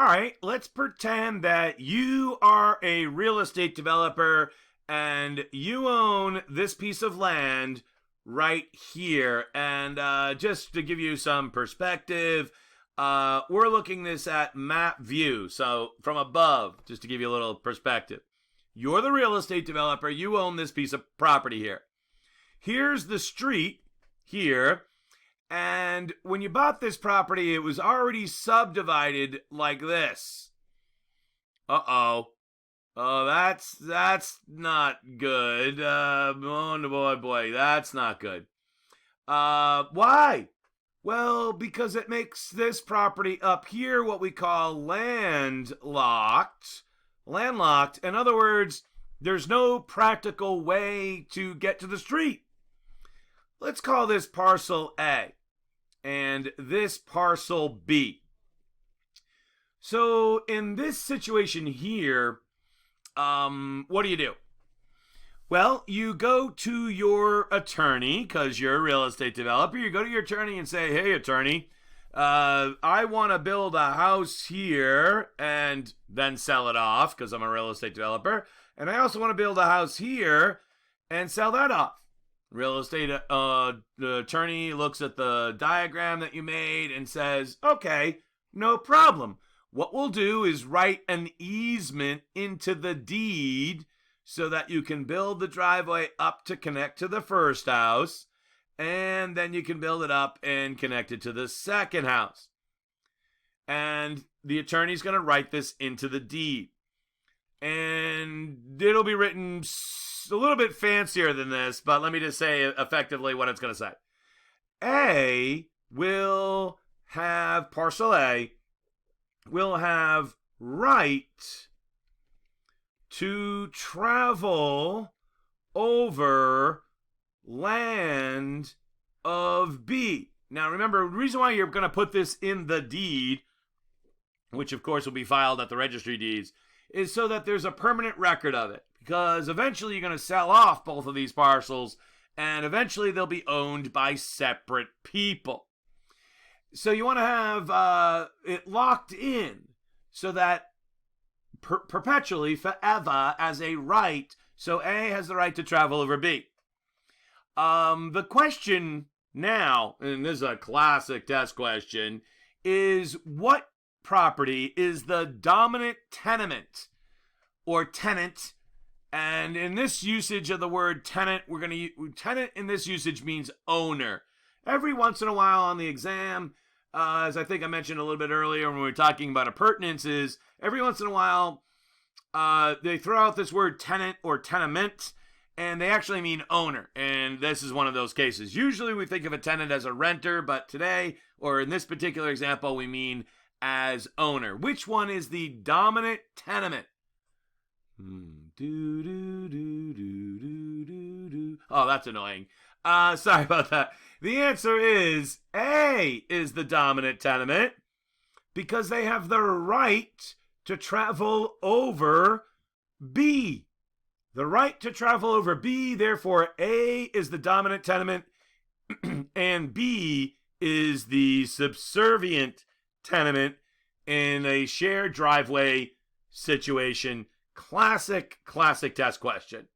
All right, let's pretend that you are a real estate developer and you own this piece of land right here. And just to give you some perspective, we're looking this at map view. So from above, just to give you a little perspective. You're the real estate developer. You own this piece of property here. Here's the street here. And when you bought this property, it was already subdivided like this. Uh-oh. Oh, that's not good. Oh, boy, that's not good. Why? Well, because it makes this property up here what we call landlocked. Landlocked. In other words, there's no practical way to get to the street. Let's call this parcel A and this parcel B. So in this situation here, what do? Well, you go to your attorney, because you're a real estate developer. You go to your attorney and say, hey, attorney, I want to build a house here and then sell it off because I'm a real estate developer. And I also want to build a house here and sell that off. Real estate the attorney looks at the diagram that you made and says, okay, no problem. What we'll do is write an easement into the deed so that you can build the driveway up to connect to the first house, and then you can build it up and connect it to the second house. And the attorney's going to write this into the deed. And it'll be written a little bit fancier than this, but let me just say effectively what it's going to say. Parcel A will have right to travel over land of B. Now remember, the reason why you're going to put this in the deed, which of course will be filed at the registry deeds, is so that there's a permanent record of it. Because eventually you're going to sell off both of these parcels, and eventually they'll be owned by separate people. So you want to have it locked in so that perpetually, forever, as a right, so A has the right to travel over B. The question now, and this is a classic test question, is what property is the dominant tenement or tenant? And in this usage of the word tenant, we're going to use tenant in this usage means owner. Every once in a while on the exam, as I think I mentioned a little bit earlier when we were talking about appurtenances, every once in a while they throw out this word tenant or tenement, and they actually mean owner. And this is one of those cases. Usually we think of a tenant as a renter, but today, or in this particular example, we mean as owner. Which one is the dominant tenement? Oh, that's annoying. Sorry about that. The answer is A is the dominant tenement because they have the right to travel over B. The right to travel over B, therefore A is the dominant tenement and B is the subservient tenement in a shared driveway situation. Classic test question.